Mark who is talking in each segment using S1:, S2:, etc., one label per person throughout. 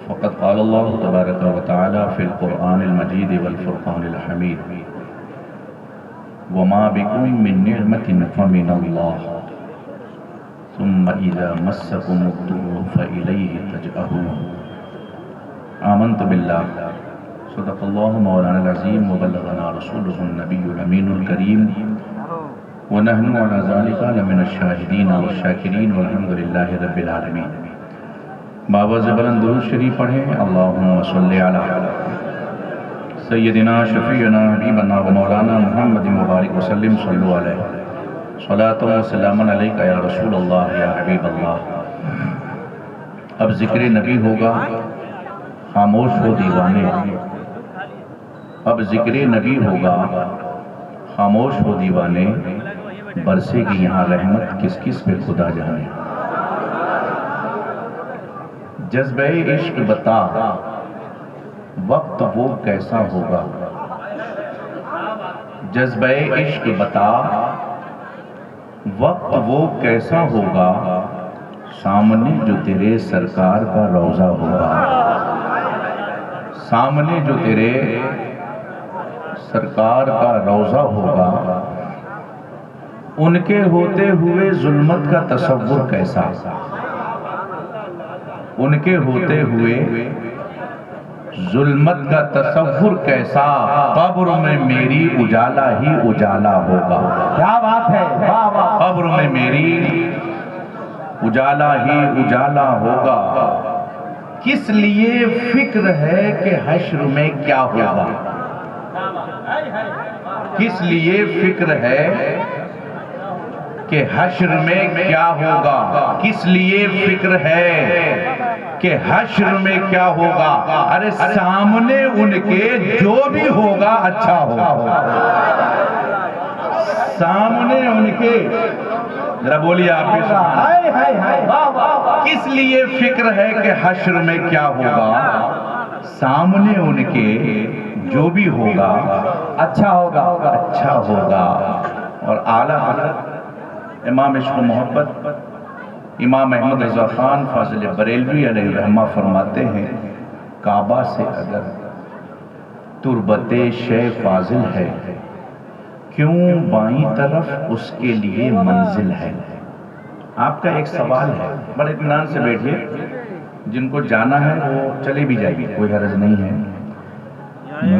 S1: فقد قال الله تبارك وتعالى في القرآن المجيد والفرقان الحميد وما بكم من نعمة فمن الله ثم إذا مسكم الضر فإليه تجأرون آمنت بالله صدق الله مولانا العظيم وبلغنا رسوله النبي الأمين الكريم ونحن على ذلك لمن الشاهدين والشاكرين والحمد لله رب العالمين. بابا زبرن درود شریف پڑھیں. اللہم صلی علی سیدنا شفیعنا حبیبنا و مولانا محمد مبارک وسلم صلو علیہ صلاۃ و سلام علیکہ یا رسول اللہ یا حبیب اللہ. اب ذکر نبی ہوگا خاموش ہو دیوانے. اب ذکر نبی ہوگا خاموش ہو دیوانے. برسے گی یہاں رحمت کس کس پہ خدا جانے. جذبہ عشق بتا وقت وہ کیسا ہوگا. جذبہ عشق بتا وقت وہ کیسا ہوگا. سامنے جو تیرے سرکار کا روضہ ہوگا. سامنے جو تیرے سرکار کا روضہ ہوگا. ان کے ہوتے ہوئے ظلمت کا تصور کیسا. ان کے ہوتے ہوئے ظلمت کا تصور کیسا. قبر میں میری اجالا ہی اجالا ہوگا.
S2: کیا بات ہے.
S1: قبر میں میری اجالا ہی اجالا ہوگا. کس لیے فکر ہے کہ حشر میں کیا ہوگا. کس لیے فکر ہے کہ حشر میں کیا ہوگا. کس لیے فکر ہے کہ حشر میں کیا ہوگا. ارے سامنے ان کے جو بھی ہوگا اچھا ہوگا. سامنے ان کے ذرا بولیے آپ بھی. کس لیے فکر ہے کہ حشر میں کیا ہوگا. سامنے ان کے جو بھی ہوگا
S2: اچھا ہوگا.
S1: اچھا ہوگا. اور اعلیٰ حضرت امام عشق و محبت امام احمد رضا خان فاضل بریلوی علیہ رحمہ فرماتے ہیں کعبہ سے اگر تربت شے فاضل ہے کیوں بائیں طرف اس کے لیے منزل ہے. آپ کا ایک سوال ہے. بڑے اطمینان سے بیٹھیے. جن کو جانا ہے وہ چلے بھی جائیے کوئی حرج نہیں ہے.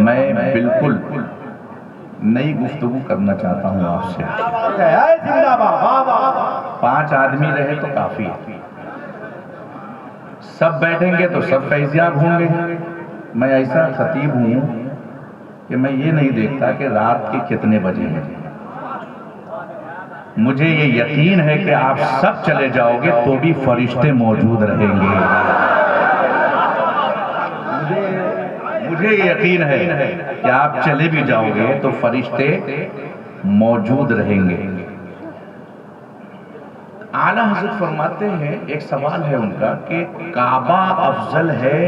S1: میں بالکل نئی گفتگو کرنا چاہتا ہوں آپ سے. 5 آدمی رہے تو کافی ہے. سب بیٹھیں گے تو سب فیضیاب ہوں گے. میں ایسا خطیب ہوں کہ میں یہ نہیں دیکھتا کہ رات کے کتنے بجے ہیں. مجھے یہ یقین ہے کہ آپ سب چلے جاؤ گے تو بھی فرشتے موجود رہیں گے. مجھے یہ یقین ہے کہ آپ چلے بھی جاؤ گے تو فرشتے موجود رہیں گے. اعلیٰ حضرت فرماتے ہیں ایک سوال ہے ان کا کہ کعبہ افضل ہے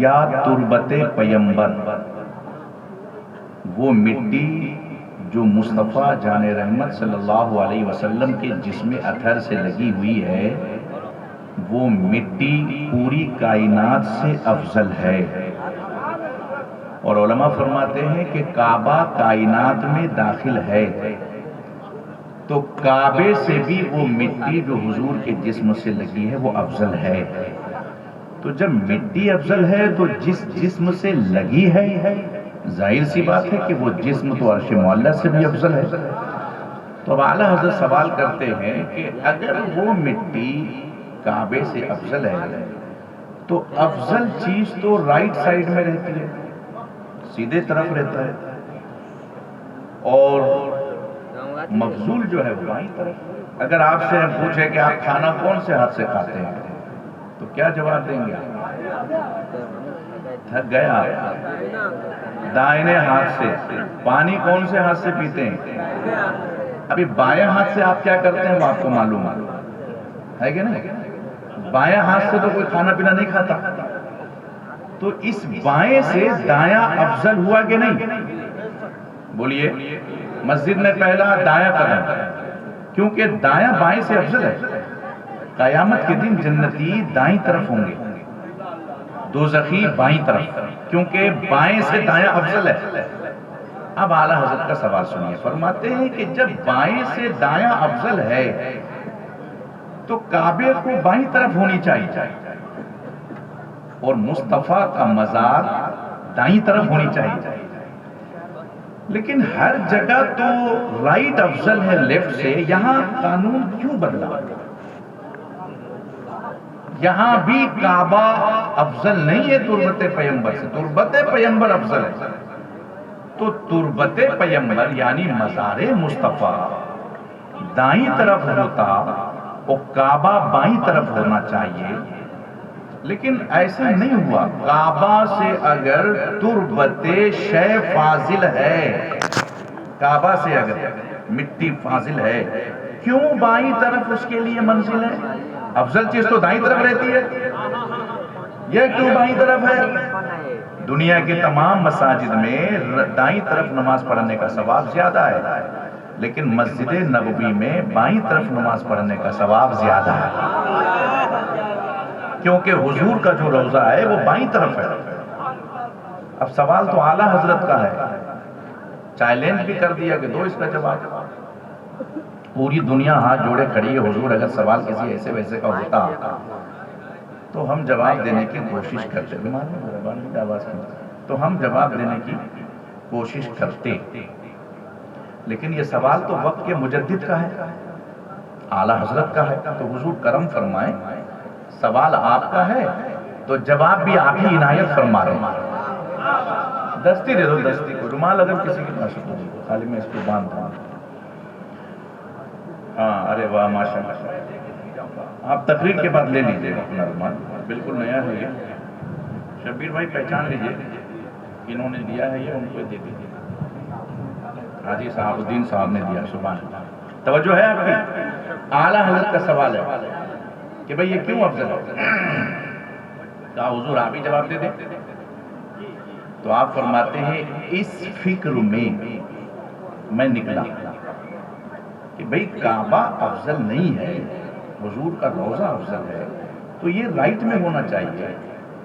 S1: یا تربت پیمبر. وہ مٹی جو مصطفیٰ جان رحمت صلی اللہ علیہ وسلم کے جسم اطہر سے لگی ہوئی ہے وہ مٹی پوری کائنات سے افضل ہے. اور علماء فرماتے ہیں کہ کعبہ کائنات میں داخل ہے تو کعبے سے بھی وہ مٹی جو حضور کے جسم سے لگی ہے وہ افضل ہے. تو جب مٹی افضل ہے تو جس جسم سے لگی ہے ظاہر سی بات ہے کہ وہ جسم تو عرش معلیٰ سے بھی افضل ہے. تو اب اعلیٰ حضرت سوال کرتے ہیں کہ اگر وہ مٹی کعبے سے افضل ہے تو افضل چیز تو رائٹ سائڈ میں رہتی ہے سیدھے طرف رہتا ہے اور مفضول جو ہے وہ بائیں طرف. اگر آپ سے ہم پوچھیں کہ آپ کھانا کون سے ہاتھ سے کھاتے ہیں تو کیا جواب دیں گے. تھک گیا. دائیں ہاتھ سے. پانی کون سے ہاتھ سے پیتے ہیں. ابھی بائیں ہاتھ سے آپ کیا کرتے ہیں وہ آپ کو معلوم ہے کہ نہیں. بائیں ہاتھ سے تو کوئی کھانا پینا نہیں کھاتا. تو اس بائیں سے دایاں افضل ہوا کہ نہیں. بولیے. مسجد میں پہلا دایاں قدم کیونکہ دایاں بائیں سے افضل ہے. قیامت کے دن جنتی دائیں طرف ہوں گے. دوزخی بائیں طرف، کیونکہ بائیں سے دایاں افضل ہے۔ اب اعلیٰ حضرت کا سوال سنیے، فرماتے ہیں کہ جب بائیں سے دایاں افضل ہے تو کعبے کو بائیں طرف ہونی چاہیے اور مصطفیٰ کا مزار دائیں طرف ہونی چاہیے، لیکن ہر جگہ تو رائٹ افضل ہے لیفٹ سے، یہاں قانون کیوں بدلا؟ یہاں بھی کعبہ افضل نہیں ہے تربت پیمبر سے، تربت پیمبر افضل ہے، تو تربت پیمبر یعنی مزار مصطفیٰ دائیں طرف ہوتا اور کعبہ بائیں طرف ہونا چاہیے، لیکن ایسا نہیں ہوا۔ کعبہ سے اگر تربت شے فاضل ہے، کعبہ سے اگر مٹی فاضل ہے، کیوں بائیں طرف اس کے لیے منزل ہے؟ افضل چیز تو دائیں طرف رہتی ہے، یہ کیوں بائیں طرف ہے؟ دنیا کے تمام مساجد میں دائیں طرف نماز پڑھنے کا ثواب زیادہ ہے، لیکن مسجد نبوی میں بائیں طرف نماز پڑھنے کا ثواب زیادہ ہے، کیونکہ حضور کا جو روضہ ہے وہ بائیں طرف ہے۔ اب سوال تو اعلیٰ حضرت کا ہے، چیلنج بھی کر دیا کہ دو اس کا جواب۔ پوری دنیا ہاتھ جوڑے کھڑی ہے، حضور اگر سوال کسی ایسے ویسے کا ہوتا تو ہم جواب دینے کی کوشش کرتے، تو ہم جواب دینے کی کوشش کرتے، لیکن یہ سوال تو وقت کے مجدد کا ہے، اعلیٰ حضرت کا ہے، تو حضور کرم فرمائیں، سوال آپ کا ہے تو جواب بھی آپ ہی عنایت فرما رہے ہیں۔ دستی دے دو، دستی کو رومال اگر کسی کے پاس ہو خالی میں اس کو باندھ دوں۔ ہاں ارے واہ ماشاء اللہ، آپ تقریر کے بعد لے لیجیے گا اپنا رومال، بالکل نیا ہے یہ۔ شبیر بھائی پہچان لیجیے، انہوں نے دیا ہے یہ، ان کو دے دیجیے۔ حاجی صاحب الدین صاحب نے دیا، سبحان اللہ۔ توجہ ہے آپ کی؟ اعلیٰ حضرت کا سوال ہے کہ بھئی یہ کیوں افضل ہے؟ کہا حضور آپ ہی جواب دے دیں، تو آپ فرماتے ہیں اس فکر میں نکلا کہ بھئی کعبہ افضل نہیں ہے، حضور کا روضہ افضل ہے، تو یہ رائٹ میں ہونا چاہیے،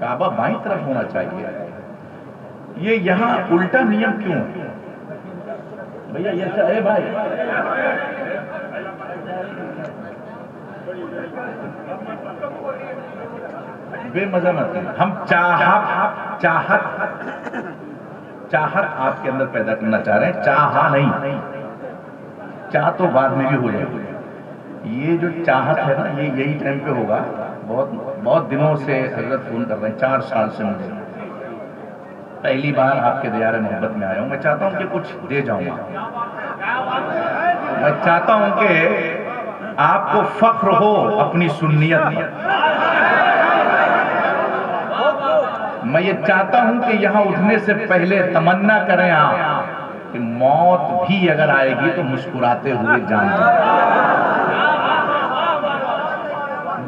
S1: کعبہ بائیں طرف ہونا چاہیے، یہ یہاں الٹا نیم کیوں ہے؟ بھیا یہ اے بھائی بے مزہ مت کریں، ہم چاہت آپ کے اندر پیدا کرنا چاہ رہے ہیں، چاہا نہیں، چاہ تو بعد میں بھی ہو جائے گی، یہ جو چاہت ہے نا یہ یہی ٹائم پہ ہوگا۔ بہت دنوں سے حضرت فون کر رہے ہیں، 4 سال سے مجھے، پہلی بار آپ کے دیار محبت میں آیا ہوں، میں چاہتا ہوں کہ کچھ دے جاؤں گا، میں چاہتا ہوں کہ آپ کو فخر ہو اپنی سنیت پر، میں یہ چاہتا ہوں کہ یہاں اٹھنے سے پہلے تمنا کریں آپ کہ موت بھی اگر آئے گی تو مسکراتے ہوئے جان جائیں،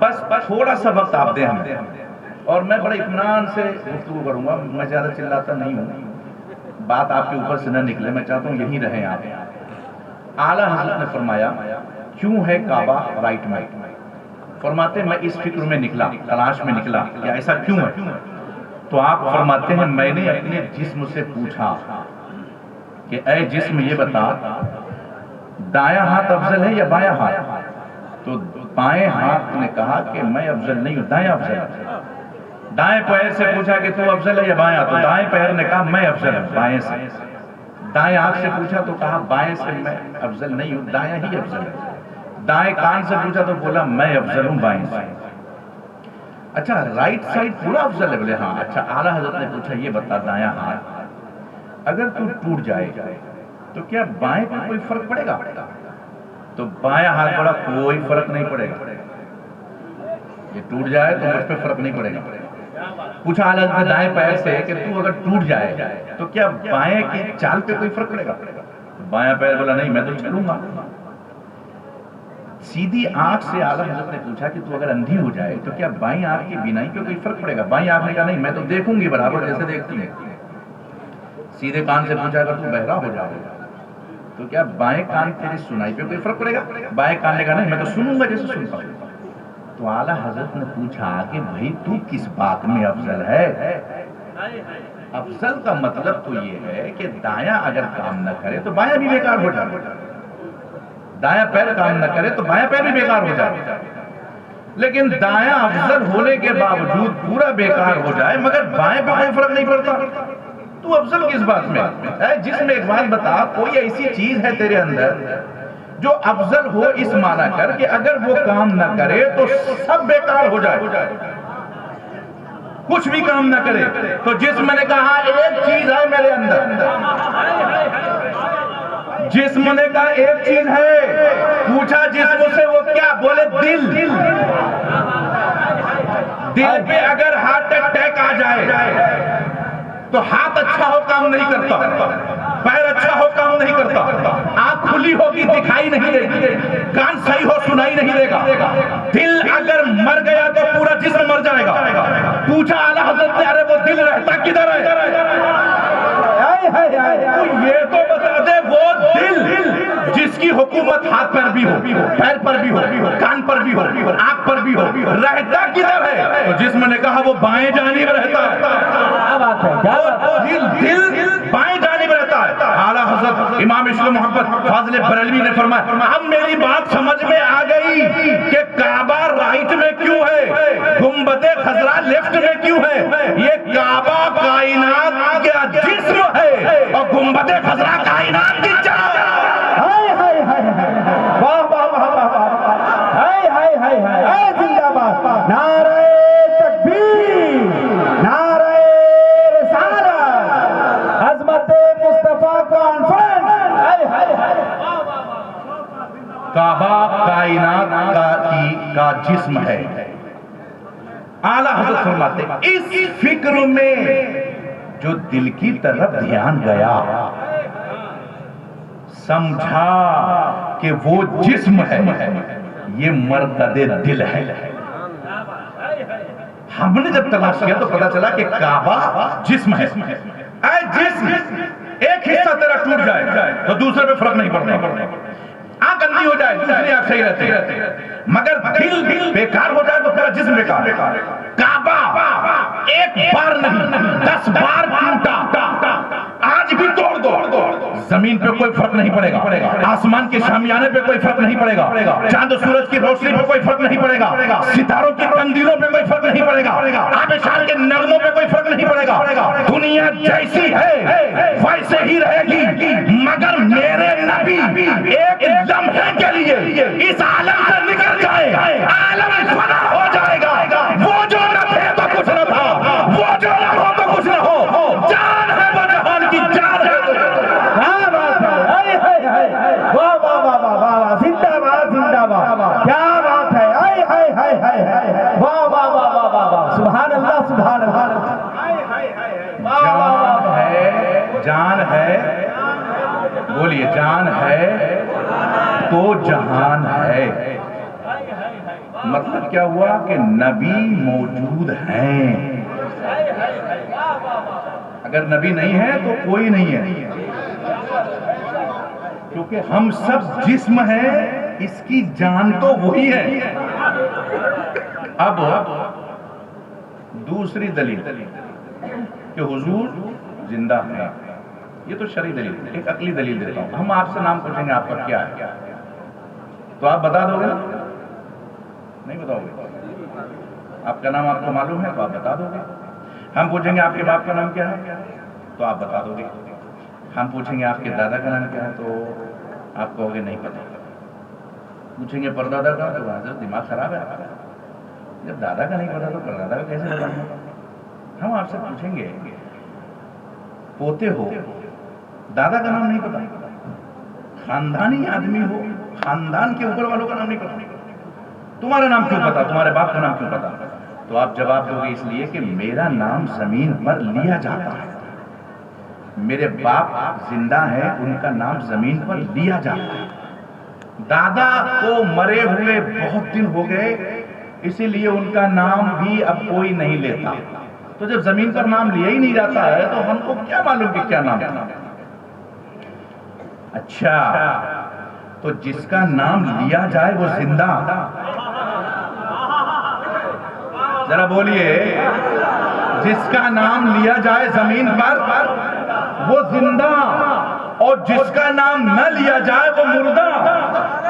S1: بس تھوڑا سا وقت آپ دیں ہمیں، اور میں بڑے اطمینان سے گفتگو کروں گا، میں زیادہ چلاتا نہیں ہوں، بات آپ کے اوپر سے نہ نکلے، میں چاہتا ہوں یہیں رہیں آپ۔ اعلیٰ حضرت نے فرمایا کیوں ہے کعبہ رائٹ میں؟ فرماتے ہیں میں اس فکر میں نکلا، تلاش میں نکلا کہ ایسا کیوں ہے، تو آپ فرماتے ہیں میں نے اپنے جسم سے پوچھا کہ اے جسم یہ بتا دایاں ہاتھ افضل ہے یا بایاں ہاتھ؟ تو بائیں ہاتھ نے کہا کہ میں افضل نہیں ہوں، دایاں افضل ہے۔ دائیں پیر سے پوچھا کہ تو افضل ہے یا بایاں؟ تو دائیں پیر نے کہا میں افضل ہوں بائیں سے۔ دائیں آنکھ سے پوچھا تو کہا بائیں سے میں افضل نہیں ہوں، دایاں ہی افضل ہے۔ دائیں کان سے پوچھا تو بولا میں افضل ہوں بائیں سے۔ اچھا رائٹ سائڈ پورا افضل ہے؟ بولے ہاں۔ اچھا اعلیٰ حضرت نے پوچھا یہ بتا دایاں ہاتھ اگر تو ٹوٹ جائے تو کیا بائیں پہ کوئی فرق پڑے گا؟ تو بایاں ہاتھ بڑا کوئی فرق نہیں پڑے گا، یہ ٹوٹ جائے تو مجھ پہ فرق نہیں پڑے گا۔ پوچھا اعلیٰ حضرت نے دائیں پیر سے کہ تو اگر ٹوٹ جائے تو کیا بائیں کی چال پہ کوئی فرق پڑے گا؟ بایاں پیر بولا نہیں میں تو چلوں گا۔ سیدھی آنکھ سے اعلیٰ حضرت نے پوچھا کہ تو اگر اندھی ہو جائے تو کیا بائیں آنکھ کی بینائی پہ کوئی فرق پڑے گا؟ بائیں آنکھ نے کہا نہیں میں تو دیکھوں گی برابر جیسے دیکھتی ہے۔ سیدھے کان سے پوچھا اگر تو بہرا ہو جائے تو کیا بائیں کان تیری سنائی پہ کوئی فرق پڑے گا؟ بائیں کان نے کہا نہیں میں تو سنوں گا جیسے سنتا ہوں۔ تو اعلیٰ حضرت نے پوچھا کہ بھائی تو کس بات میں افضل ہے؟ افضل کا مطلب تو یہ ہے کہ دایاں اگر کام نہ کرے تو بایاں بھی بیکار ہو جائے، دایاں پیر کام نہ کرے تو بایاں پیر بھی بیکار ہو جائے، لیکن دایاں افضل ہونے کے باوجود پورا بیکار ہو جائے مگر بائیں پہ کوئی فرق نہیں پڑتا، تو افضل کس بات میں؟ جس میں ایک بات بتا، کوئی ایسی چیز ہے تیرے اندر جو افضل ہو، اس معنی کر کہ اگر وہ کام نہ کرے تو سب بیکار ہو جائے، کچھ بھی کام نہ کرے۔ تو جسم نے کہا ایک چیز ہے میرے اندر، جسم نے کہا ایک چیز ہے، پوچھا جسم سے وہ کیا؟ بولے دل۔ دل پہ اگر ہارٹ اٹیک آ جائے تو ہاتھ اچھا ہو کام نہیں کرتا، پیر اچھا ہو کام نہیں کرتا، آنکھ کھلی ہوگی دکھائی نہیں دے گی، کان صحیح ہو سنائی نہیں دے گا، دل اگر مر گیا تو پورا جسم مر جائے گا۔ پوچھا اعلیٰ حضرت نے ارے وہ دل رہتا کدھر ہے؟ تو یہ تو بتا دے وہ دل جس کی حکومت ہاتھ پر بھی ہو، پیر پر بھی ہو، کان پر بھی ہو، آنکھ پر بھی ہو، رہتا کدھر ہے؟ تو جسم نے کہا وہ بائیں جانب رہتا ہے۔
S2: کیا بات ہے؟
S1: دل بائیں جانب رہتا ہے۔ اعلیٰ حضرت امام عشق محمد فاضل بریلوی نے فرمایا اب میری بات سمجھ میں آ گئی کہ کعبہ رائٹ میں کیوں ہے، گنبد خضرا لیفٹ میں کیوں ہے۔ یہ کعبہ کائنات کا جسم ہے اور گنبد خضرا کائنات کی جان۔
S2: واہ واہ واہ واہ، ہائے ہائے ہائے ہائے، زندہ باد، نعرہ تکبیر، نعرہ رسالت، عظمت مصطفیٰ کانفرنس، ہائے ہائے ہائے۔
S1: کعبہ کائنات کا جسم ہے۔ اعلیٰ حضرت فرماتے اس فکر میں جو دل کی طرف دھیان گیا، سمجھا کہ وہ جسم ہے، یہ مرتد دل ہے۔ ہم نے جب تلاش کیا تو پتا چلا کہ کعبہ جسم ہے۔ اے جسم ایک حصہ تیرا ٹوٹ جائے تو دوسرے پہ فرق نہیں پڑتا، آنکھ اندھی ہو جائے دوسری آنکھ صحیح رہتی ہے، مگر دل بیکار ہو جائے تو پورا جسم بیکار۔ کعبہ ایک بار نہیں 10 بار ٹوٹا، آج بھی توڑ دو، زمین پہ کوئی فرق نہیں پڑے گا، آسمان کے شامیانے پہ کوئی فرق نہیں پڑے گا، چاند و سورج کی روشنی پہ کوئی فرق نہیں پڑے گا، ستاروں کی قندیلوں پہ کوئی فرق نہیں پڑے گا، آبشار کے نغموں پہ کوئی فرق نہیں پڑے گا۔ دنیا جیسی ہے ویسے ہی رہے گی، مگر میرے نبی ایک لمحے کے لیے اس عالم سے نکل جائے، عالم فنا ہو جائے گا۔ وہ جو نہ تھے تو کچھ نہ تھا، وہ جو نہ ہو تو کچھ نہ ہو، جان ہے وہ جہان کی جان ہے۔
S2: کیا بات ہے؟ واہ واہ واہ واہ واہ، زندہ باد زندہ باد، کیا بات ہے؟ ہائے ہائے ہائے ہائے، واہ واہ واہ واہ واہ واہ، سبحان اللہ سبحان اللہ۔
S1: جان ہے، جان ہے، بولیے جان ہے تو جہان ہے۔ مطلب کیا ہوا کہ نبی موجود ہیں، اگر نبی نہیں ہے تو کوئی نہیں ہے، کیونکہ ہم سب جسم ہیں، اس کی جان تو وہی ہے۔ اب دوسری دلیل کہ حضور زندہ ہے، یہ تو شرعی دلیل ہے۔ ایک عقلی دلیل دیتا ہوں، ہم آپ سے نام پوچھیں گے آپ کا کیا ہے تو آپ بتا دو گے نا؟ نہیں بتاؤ گے؟ آپ کا نام آپ کو معلوم ہے تو آپ بتا دو گے۔ ہم پوچھیں گے آپ کے باپ کا نام کیا ہے تو آپ بتا دو گے۔ ہم پوچھیں گے آپ کے دادا کا نام کیا ہے تو آپ کہو گے نہیں پتا۔ پوچھیں گے پردادا کا تو حضرت دماغ خراب ہے آپ کا، جب دادا کا نہیں پتا تو پردادا کا کیسے بتائیں گے؟ ہم آپ سے پوچھیں گے پوتے ہو، دادا کا نام نہیں پتا، خاندانی آدمی ہو، خاندان کے اوپر والوں کا نام نہیں پتا، تمہارا نام کیوں پتا، تمہارے باپ کا نام کیوں پتا؟ تو آپ جواب دو گے اس لیے کہ میرا نام زمین پر لیا جاتا ہے، میرے باپ زندہ ہیں، ان کا نام زمین پر لیا جاتا ہے، دادا کو مرے ہوئے بہت دن ہو گئے اسی لیے ان کا نام بھی اب کوئی نہیں لیتا۔ تو جب زمین پر نام لیا ہی نہیں جاتا ہے تو ہم کو کیا معلوم کہ کیا نام ہے؟ اچھا تو جس کا نام لیا جائے وہ زندہ، ذرا بولیے، جس کا نام لیا جائے زمین پر وہ زندہ، اور جس کا نام نہ لیا جائے وہ مردہ۔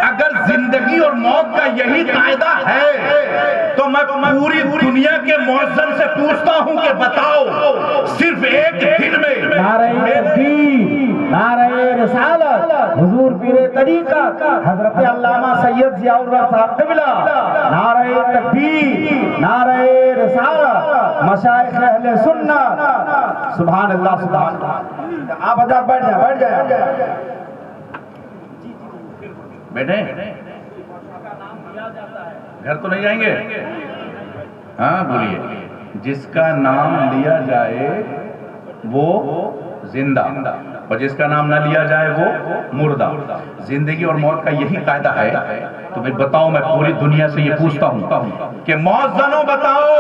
S1: اگر زندگی اور موت کا یہی قاعدہ ہے تو میں پوری دنیا کے مؤذن سے پوچھتا ہوں کہ بتاؤ صرف ایک دن میں
S2: نعرہ تکبیر، نعرہ رسالت، حضور پیر طریقت حضرت علامہ سید ضیاء الرحمن صاحب قبلہ، نعرہ تکبیر، نعرہ رسالت، مشائخ اہل سنت، سبحان اللہ سبحان اللہ۔ آپ حضرات بیٹھ جائیں، بیٹھ جائیں
S1: بیٹھے، گھر تو نہیں جائیں گے؟ ہاں بولیے، جس کا نام لیا جائے وہ زندہ، اور جس کا نام نہ لیا جائے وہ مردہ۔ زندگی اور موت کا یہی قاعدہ ہے تو پھر بتاؤ، میں پوری دنیا سے یہ پوچھتا ہوں کہ مؤذنوں بتاؤ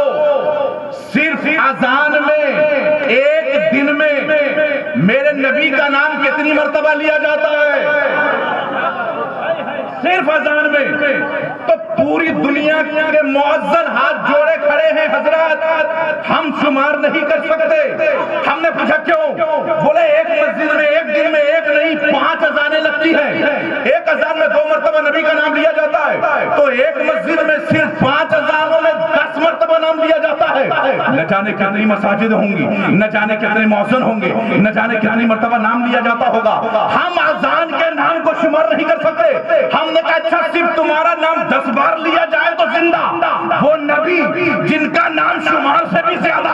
S1: صرف اذان میں ایک دن میں میرے نبی کا نام کتنی مرتبہ لیا جاتا ہے؟ صرف اذان میں۔ تو پوری دنیا کے مؤذن ہاتھ جوڑے کھڑے ہیں حضرات، ہم شمار نہیں کر سکتے۔ ہم نے پوچھا کیوں؟ بولے ایک مسجد میں ایک دن میں ایک نہیں 5 اذانیں لگتی ہیں، ایک اذان میں 2 مرتبہ نبی کا نام لیا جاتا ہے، تو ایک مسجد میں صرف 5 اذانوں میں 10 مرتبہ نام لیا جاتا ہے۔ نہ جانے کتنی مساجد ہوں گی، نہ جانے کتنے مؤذن ہوں گے، نہ جانے کتنی مرتبہ نام لیا جاتا ہوگا، ہم اذان کے نام کو شمار نہیں کر سکتے۔ ہم نے کہا اچھا صرف تمہارا نام 10 بار لیا جائے تو زندہ، وہ نبی جن کا نام شمار سے بھی زیادہ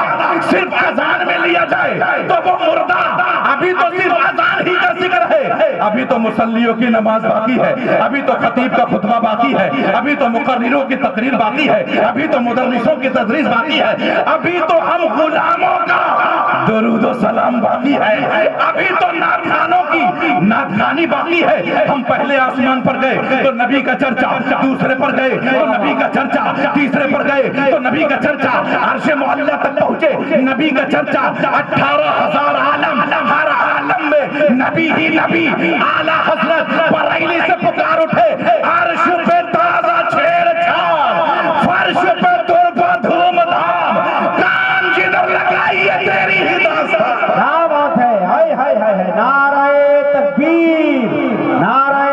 S1: صرف اذان میں لیا جائے تو وہ مردہ۔ ابھی تو صرف اذان ہی کا ذکر ہے، ابھی تو مصلیوں کی نماز باقی ہے، ابھی تو خطیب کا خطبہ باقی ہے، ابھی تو مقرروں کی تقریر باقی ہے، ابھی تو مدرسوں کی تدریس باقی ہے، ابھی تو ہم غلاموں کا درود و سلام باقی ہے، ابھی تو نعتخوانوں کی نعتخوانی باقی ہے۔ ہم پہلے آسمان پر گئے تو نبی کا چرچا، دوسرے پر گئے تو نبی کا چرچا، تیسرے پر گئے تو نبی کا چرچا، عرش معلیٰ تک پہنچے نبی کا چرچا، 18,000 عالم، ہر عالم میں نبی ہی نبی۔ اعلیٰ حضرت بریلی سے پکار اٹھے، عرش پہ تازہ چھیڑ چھاڑ، فرش پہ تربہ دھوم دھام، کان جدھر لگائیے تیری ہی داستان۔
S2: کیا بات ہے، ہائے ہائے ہائے، نعرہ تکبیر، نعرہ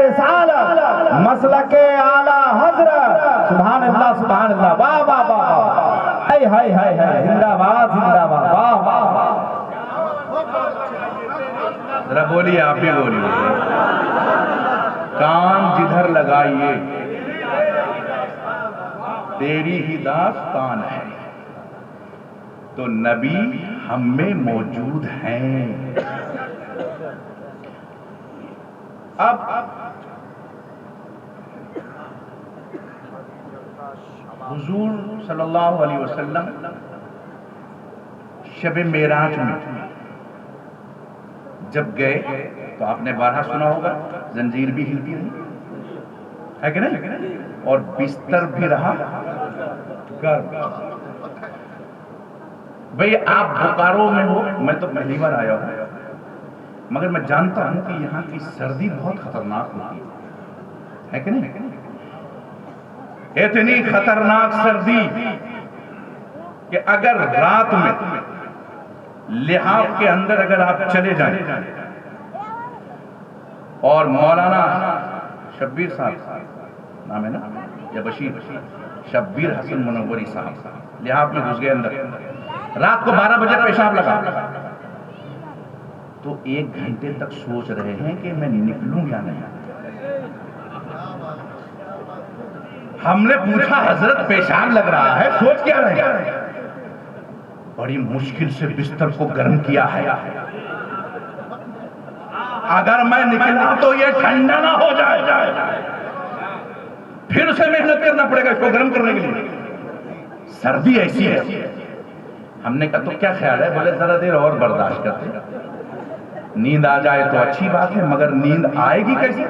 S2: رسالت، مسلک اعلیٰ حضرت، سبحان اللہ سبحان اللہ، واہ واہ واہ، ہائے ہائے ہائے، زندہ باد زندہ باد، واہ واہ واہ۔
S1: ذرا بولیے، آپ بھی بولیے، کان جدھر لگائیے تیری ہی داستان ہے، تو نبی ہم میں موجود ہیں۔ اب حضور صلی اللہ علیہ وسلم شب معراج میں جب گئے تو آپ نے بارہا سنا ہوگا، زنجیر بھی ہلتی رہی ہے کہ نہیں، اور بستر بھی رہا گرم۔ بھئی آپ بوکارو میں ہو، میں تو پہلی بار آیا ہوں، مگر میں جانتا ہوں کہ یہاں کی سردی بہت خطرناک ہوتی ہے کہ نہیں؟ اتنی خطرناک سردی کہ اگر رات میں لحاف کے اندر اگر آپ چلے جائیں اور مولانا شبیر صاحب نام ہے نا، یا بشیر، شبیر حسن منوری صاحب لحاف میں گھس گئے اندر، رات کو 12 بجے پیشاب لگا تو 1 گھنٹے تک سوچ رہے ہیں کہ میں نکلوں یا نہیں۔ ہم نے پوچھا حضرت پیشاب لگ رہا ہے، سوچ کیا رہے ہیں؟ بڑی مشکل سے بستر کو گرم کیا ہے، اگر میں نکلا تو یہ ٹھنڈا نہ ہو جائے، پھر اسے محنت کرنا پڑے گا اس کو گرم کرنے کے لیے، سردی ایسی ہے۔ ہم نے کہا تو کیا خیال ہے؟ بولے ذرا دیر اور برداشت کرتے، نیند آ جائے تو اچھی بات ہے، مگر نیند آئے گی کیسی؟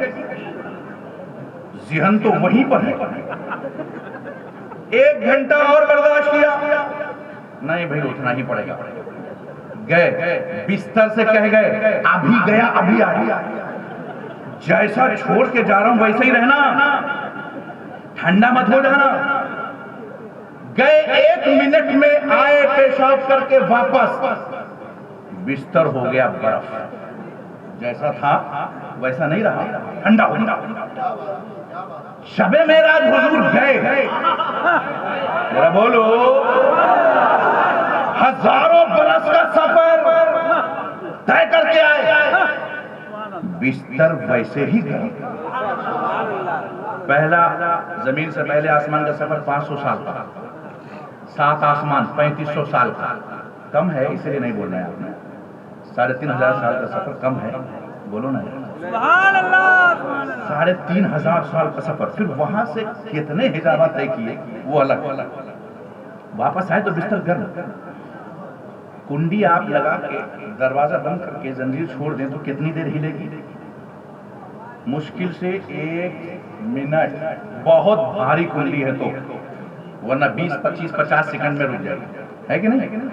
S1: ذہن تو وہیں پر ہے۔ 1 گھنٹہ اور برداشت کیا، نہیں بھائی اٹھنا ہی پڑے گا۔ گئے بستر سے کہہ گئے ابھی گیا ابھی آیا، جیسا چھوڑ کے جا رہا ہوں ویسے ہی رہنا، ٹھنڈا مت ہو جانا۔ گئے 1 منٹ میں آئے پیشاب کر کے واپس، بستر ہو گیا برف، جیسا تھا ویسا نہیں رہا، ٹھنڈا ہو گیا۔ شب معراج حضور گئے، ذرا بولو، ہزاروں برس کا سفر طے کر کے آئے، بستر ویسے ہی گئے۔ پہلا زمین سے پہلے آسمان کا سفر 500 سال کا، 7 آسمان 3500 سال کا، کم ہے اس لیے نہیں بول رہے ہیں آپ نے، 3500 سال کا سفر کم ہے، بولو نا،
S3: سبحان اللہ،
S1: 3500 سال کا سفر، پھر وہاں سے کتنے حجابات طے کیے وہ الگ، واپس آئے تو بستر گرم، کنڈی آپ لگا کے دروازہ بند کر کے زنجیر چھوڑ دیں تو کتنی دیر ہلے گی؟ مشکل سے 1 منٹ، بہت بھاری کنڈی ہے تو، ورنہ 20 25 50 سیکنڈ میں رک جائے گی، ہے کہ نہیں؟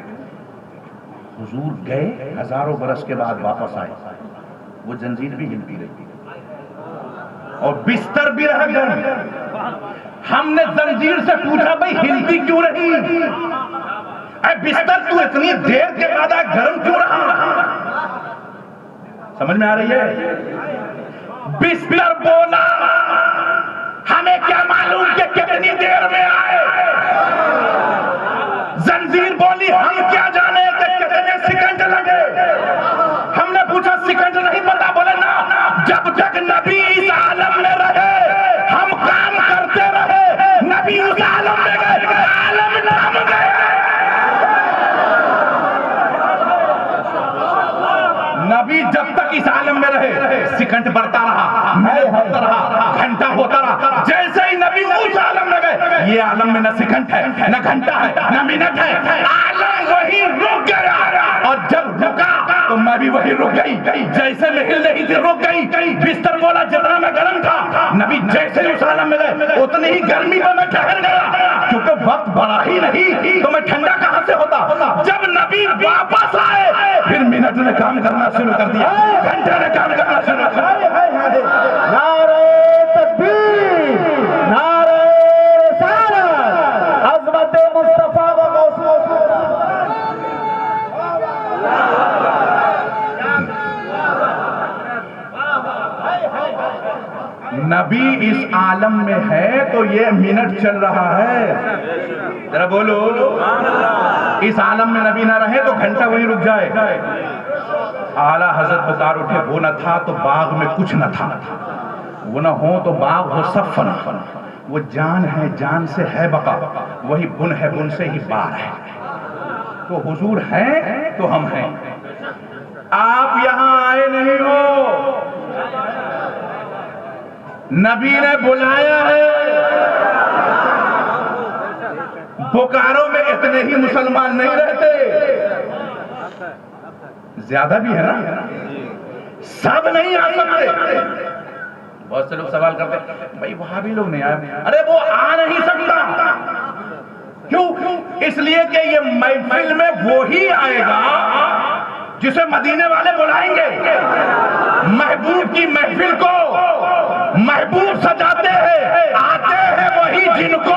S1: حضور گئے، ہزاروں برس کے بعد واپس آئے، وہ زنجیر بھی ہلتی رہی اور بستر بھی رہا گرم۔ ہم نے زنجیر سے پوچھا بھائی ہلتی کیوں رہی؟ اے بستر تو اتنی دیر کے بعد گرم کیوں رہا؟ سمجھ میں آ رہی ہے؟ بستر بولا ہمیں کیا معلوم کہ کتنی دیر میں آئے، زنجیر بولی ہم کیا جانے کہ کتنے سیکنڈ لگے، ہم نے پوچھا سیکنڈ نہیں پتا، بولے نا، جب تک نبی اس عالم میں رہے ہم کام کرتے رہے، نبی اس عالم میں گئے، عالم نام گئے، نبی جب تک اس عالم میں رہے سیکنڈ بڑھتا رہا، منٹ بڑھتا رہا، گھنٹہ ہوتا رہا، جیسے ہی نبی اس عالم میں گئے، یہ عالم میں نہ سیکنڈ ہے نہ گھنٹہ ہے نہ منٹ ہے، عالم وہی رک گیا، اور جب رکا تو میں بھی وہی رک گئی، جیسے میں ہل رہی تھی رک گئی، بستر بولا جتنا میں گرم تھا، نبی جیسے ہی اس عالم میں گئے اتنی ہی گرمی پہ میں ٹھہر گیا، کیونکہ وقت بڑا ہی نہیں تو میں ٹھنڈا کہاں سے ہوتا۔ جب نبی واپس آئے پھر منٹ نے کام کرنا شروع کر دیا، گھنٹے نے کام کرنا شروع کر دیا۔
S2: نعرہ تکبیر، نعرہ رسالت، عظمت مصطفیٰ و موصوف۔
S1: نبی اس عالم میں ہے تو یہ منٹ چل رہا ہے، ذرا بولو، اس عالم میں نبی نہ رہے تو گھنٹہ وہی رک جائے۔ اعلیٰ حضرت پکار اٹھے، وہ نہ تھا تو باغ میں کچھ نہ تھا، وہ نہ ہو تو باغ ہو سب فنا، وہ جان ہے جان سے ہے بقا، وہی بن ہے بن سے ہی بار ہے، تو حضور ہیں تو ہم ہیں، آپ یہاں آئے نہیں ہو، نبی نے بلایا ہے۔ بوکارو میں اتنے ہی مسلمان نہیں رہتے، زیادہ بھی ہے نا، سب نہیں آ سکتے۔ بہت سے لوگ سوال کرتے ہیں بھائی وہاں بھی لوگ نہیں آئے، ارے وہ آ نہیں سکتا، کیوں؟ اس لیے کہ یہ محفل میں وہی آئے گا جسے مدینے والے بلائیں گے۔ محبوب کی محفل کو محبوب سجاتے ہیں، آتے ہیں وہی جن کو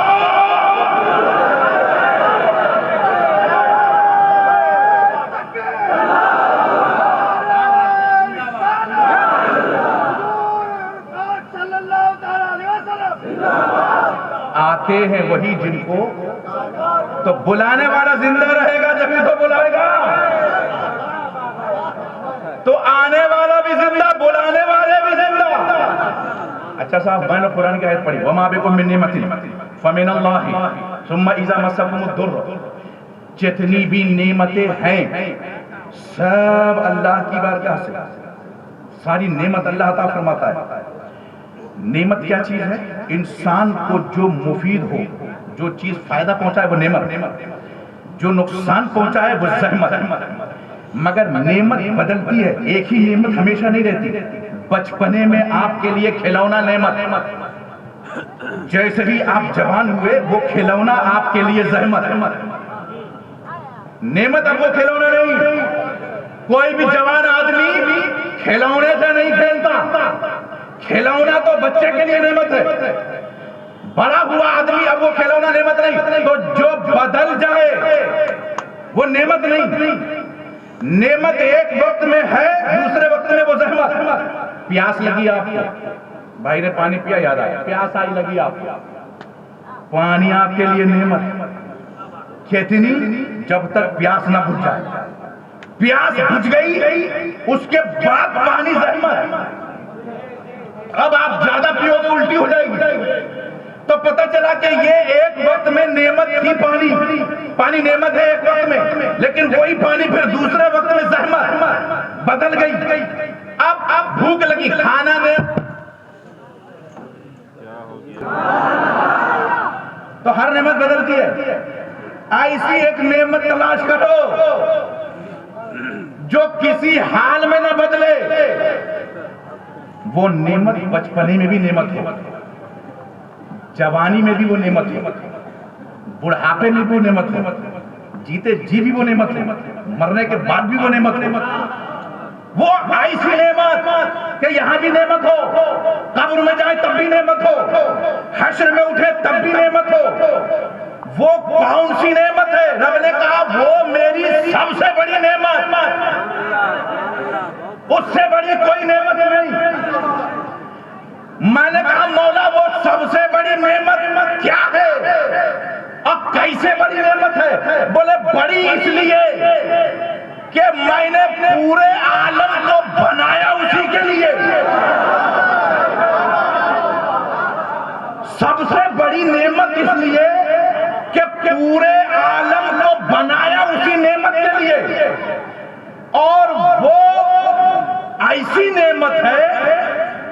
S1: آتے ہیں وہی جن کو، تو بلانے والا زندہ رہے گا جب تو بلائے گا، تو آنے والا بھی زندہ، بلانے والے بھی زندہ۔ اچھا صاحب، میں نے قرآن کی آیت پڑھی، وَمَا بِكُم مِّن نِّعْمَةٍ فَمِنَ اللَّهِ ثُمَّ إِذَا مَسَّكُمُ الضُّرُّ، جتنی بھی نعمتیں ہیں سب اللہ کی بارگاہ سے، ساری نعمت اللہ عطا فرماتا ہے۔ نعمت کیا چیز ہے؟ انسان کو جو مفید ہو، جو چیز فائدہ پہنچائے وہ نعمت، جو نقصان پہنچائے وہ زحمت۔ مگر نعمت بدلتی ہے، ایک ہی نعمت ہمیشہ نہیں رہتی۔ بچپنے میں آپ کے لیے کھلونا نعمت، جیسے ہی آپ جوان ہوئے وہ کھلونا آپ کے لیے زحمت۔ نعمت اب وہ کھلونا نہیں، کوئی بھی جوان آدمی کھلونے سے نہیں کھیلتا، کھلونا تو بچے کے لیے نعمت ہے۔ بڑا ہوا آدمی اب وہ کھلونا نعمت نہیں، تو جو بدل جائے وہ نعمت نہیں. نعمت ایک وقت میں ہے، دوسرے وقت میں وہ زحمت. پیاس لگی آپ کو، بھائی نے پانی پیا، یاد آیا پیاس آئی لگی آپ کو، پانی آپ کے لیے نعمت. کتنی؟ جب تک پیاس نہ بجھ جائے. پیاس بجھ گئی اس کے بعد پانی زحمت. اب آپ زیادہ پیو گے الٹی ہو جائے گی. تو پتہ چلا کہ یہ ایک وقت میں نعمت تھی. پانی نعمت ہے ایک وقت میں، لیکن وہی پانی پھر دوسرے وقت میں زحمت بدل گئی. اب بھوک لگی، کھانا نے تو ہر نعمت بدلتی ہے. ایسی ایک نعمت تلاش کرو جو کسی حال میں نہ بدلے. وہ نعمت بچپنے میں بھی نعمت ہو، جوانی میں بھی وہ نعمت ہو، بڑھاپے میں بھی وہ نعمت ہو، جیتے جی بھی وہ نعمت ہو، مرنے کے بعد بھی وہ نعمت ہو. وہ ایسی نعمت کہ یہاں بھی نعمت ہو، قبر میں جائے تب بھی نعمت ہو، حشر میں اٹھے تب بھی نعمت ہو. وہ کون سی نعمت ہے؟ رب نے کہا وہ میری سب سے بڑی نعمت، اس سے بڑی کوئی نعمت نہیں. میں نے کہا مولا وہ سب سے بڑی نعمت کیا ہے اور کیسے بڑی نعمت ہے؟ بولے بڑی اس لیے کہ میں نے پورے عالم کو بنایا اسی کے لیے. سب سے بڑی نعمت اس لیے کہ پورے عالم کو بنایا اسی نعمت کے لیے. اور وہ ایسی نعمت ہے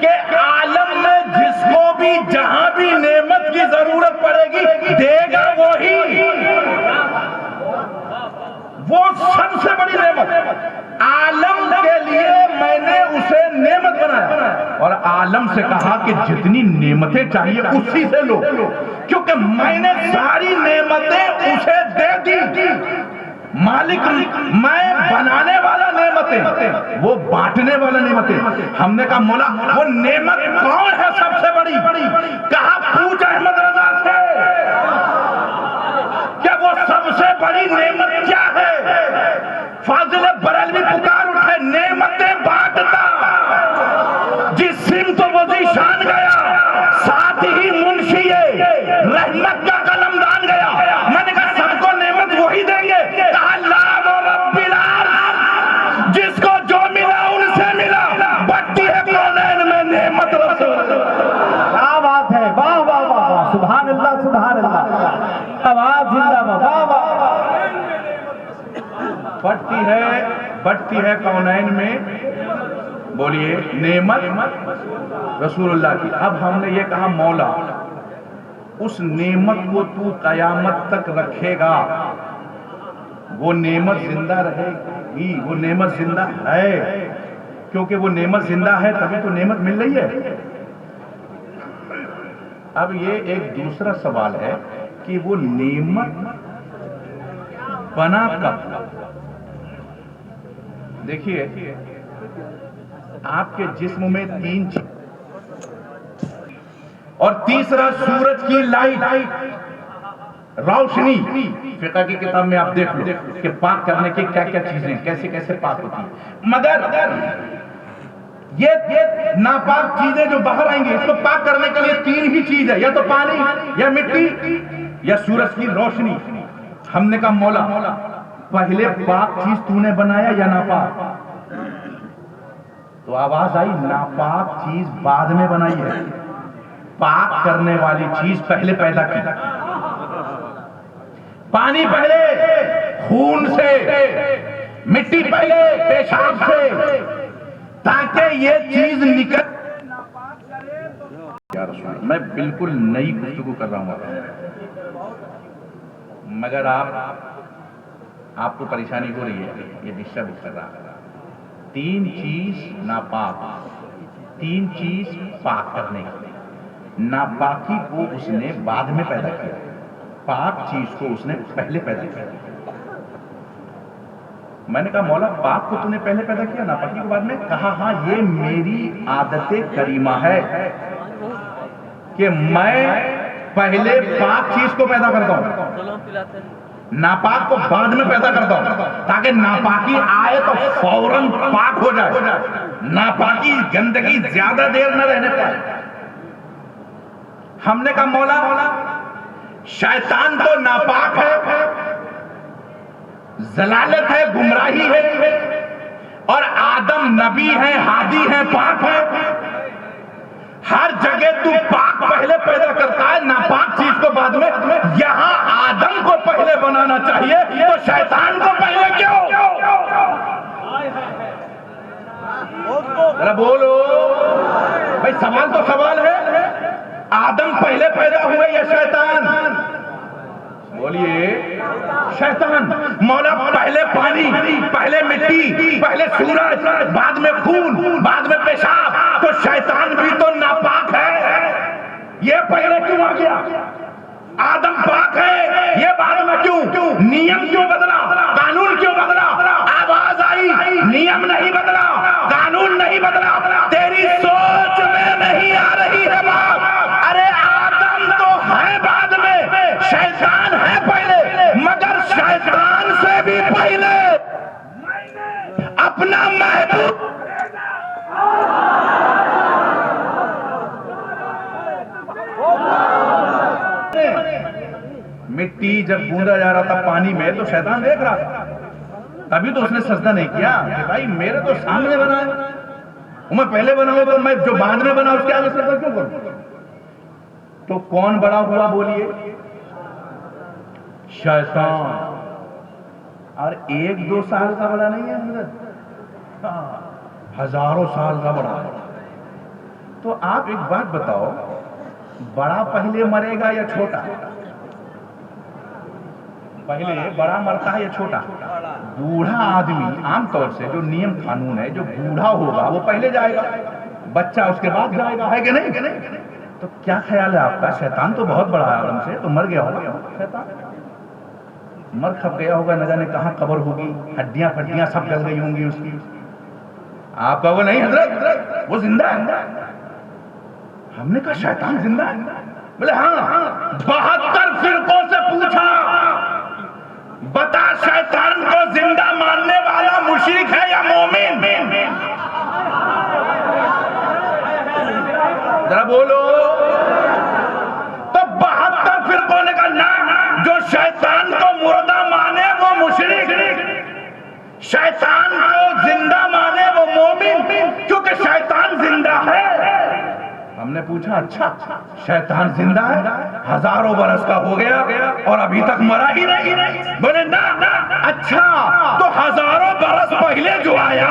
S1: کہ عالم میں جس کو بھی جہاں بھی نعمت کی ضرورت پڑے گی دے گا وہی. وہ سب سے بڑی نعمت عالم کے لیے میں نے اسے نعمت بنایا. اور عالم سے کہا کہ جتنی نعمتیں چاہیے اسی سے لو، کیونکہ میں نے ساری نعمتیں اسے دے دی. مالک میں بنانے والا نعمتیں، وہ بانٹنے والا نعمتیں. ہم نے کہا مولا وہ نعمت کون ہے سب سے بڑی؟ کہا پوچھ احمد رضا سے کہ وہ سب سے بڑی نعمت کیا ہے؟ فاضل بریلوی پکار اٹھے، نعمتیں بانٹتا جس سمت وہ ذیشان گیا، ساتھ ہی منشی رحمت کا قلم دان گیا. میں نے کہا سب کو نعمت وہی دیں گے. کہا لا و رب العرش، جس کو جو ملا ان سے ملا، بڑھتی ہے کونین میں نعمت رسول.
S2: کیا بات ہے! واہ واہ واہ واہ، سبحان اللہ سبحان اللہ. آواز زندہ باد، واہ واہ.
S1: بڑھتی ہے کونین میں، بولیے نعمت رسول اللہ کی. اب ہم نے یہ کہا مولا اس نعمت کو تو قیامت تک رکھے گا، وہ نعمت زندہ رہے گی. وہ نعمت زندہ ہے، کیونکہ وہ نعمت زندہ ہے تبھی تو نعمت مل رہی ہے. اب یہ ایک دوسرا سوال ہے کہ وہ نعمت بنا کب؟ دیکھیے آپ کے جسم میں 3 چیز، اور تیسرا سورج کی لائٹ، روشنی. فقہ کی کتاب میں آپ دیکھ لو کہ پاک کرنے کی کیا کیا چیزیں، کیسے کیسے پاک ہوتی ہیں. مگر یہ ناپاک چیزیں جو باہر آئیں گی اس کو پاک کرنے کے لیے 3 ہی چیز ہے، یا تو پانی، یا مٹی، یا سورج کی روشنی. ہم نے کہا مولا پہلے پاک چیز تو نے بنایا یا ناپاک؟ تو آواز آئی ناپاک چیز بعد میں بنائی ہے، پاک کرنے والی چیز پہلے پیدا کی. پانی پہلے خون سے، مٹی پہلے پیشاب سے، تاکہ یہ چیز نکل. میں بالکل نئی گفتگو کر رہا ہوں، مگر آپ کو پریشانی ہو رہی ہے، یہ ڈسٹرب کر رہا ہے. 3 چیز ناپاک، 3 چیز پاک کرنے کی. ناپاکی کو اس نے بعد میں پیدا کیا، پاک چیز کو اس نے پہلے پیدا کیا. میں نے کہا مولا پاک کو تو نے پہلے پیدا کیا، ناپاکی کو بعد میں؟ کہا ہاں یہ میری عادت کریمہ ہے کہ میں پہلے پاک چیز کو پیدا کرتا ہوں، ناپاک کو بعد میں پیدا کرتا ہوں، تاکہ ناپاکی آئے تو فوراً پاک ہو جائے، ناپاکی گندگی زیادہ دیر نہ رہنے پائے۔ ہم نے کہا مولا شیطان تو ناپاک ہے، ضلالت ہے، گمراہی ہے، اور آدم نبی ہے، ہادی ہے، پاک ہے۔ ہر جگہ تو پاک پہلے پیدا کرتا ہے، ناپاک چیز کو بعد میں، یہاں آدم کو پہلے بنانا چاہیے تو شیطان کو پہلے کیوں؟ ذرا بولو بھائی، سوال تو سوال ہے، آدم پہلے پیدا ہوئے یا شیطان؟ بولیے شیطان۔ مولا پہلے پانی، پہلے مٹی، پہلے سورج، بعد میں خون، بعد میں پیشاب، تو شیطان بھی تو ناپاک ہے، یہ پہلے کیوں آ گیا؟ آدم پاک ہے، یہ بعد میں کیوں؟ نیم کیوں بدلا؟ قانون کیوں بدلا؟ آواز آئی، نیم نہیں بدلا، قانون نہیں بدلا، تیری سوچ میں نہیں آ رہی ہے بات۔ ارے آدم تو ہے بعد میں، شیطان ہے پہلے، مگر شیطان سے بھی پہلے اپنا محبوب مٹی جب گوندا جا رہا تھا پانی میں تو شیطان دیکھ رہا تھا، تبھی تو اس نے سجدہ نہیں کیا کہ بھائی میرے تو سامنے بنا ہے، میں پہلے بناؤں تو میں جو بعد میں بنا اس کے آگے سجدہ کیوں کروں؟ تو کون بڑا ہوا بولیے؟ شیطان۔ اور 1-2 سال کا بڑا نہیں ہے حضرت، ہزاروں سال کا بڑا۔ تو آپ ایک بات بتاؤ، بڑا پہلے مرے گا یا چھوٹا؟ پہلے بڑا مرتا ہے یا چھوٹا؟ بوڑھا آدمی عام طور سے جو نیم قانون ہے، جو بوڑھا ہوگا وہ پہلے جائے گا، بچہ اس کے بعد جائے گا، ہے کہ نہیں؟ تو کیا خیال ہے آپ کا؟ شیطان تو بہت بڑا ہے آدم سے، تو مر گیا ہوگا شیطان، مر کھپ گیا ہوگا، نہ جانے کہاں قبر ہوگی، ہڈیاں پھڈیاں سب جل گئی ہوں گی اس کی۔ آپ کہو نہیں حضرت وہ زندہ ہے۔ ہم نے کہا شیطان زندہ ہے؟ بولے ہاں۔ 72 فرقوں سے پوچھا، بتا شیطان کو زندہ ماننے والا مشرک ہے یا مومن؟ ذرا بولو۔ تو 72 فرقوں نے کہا نہ، جو شیطان کو مردہ مانے وہ مشرک، شیطان کو زندہ مانے وہ مومن، کیونکہ شیطان زندہ ہے۔ ہم نے پوچھا اچھا شیطان زندہ ہے، ہزاروں برس کا ہو گیا اور ابھی تک مرا ہی نہیں؟ بولے نا، اچھا تو ہزاروں برس پہلے جو آیا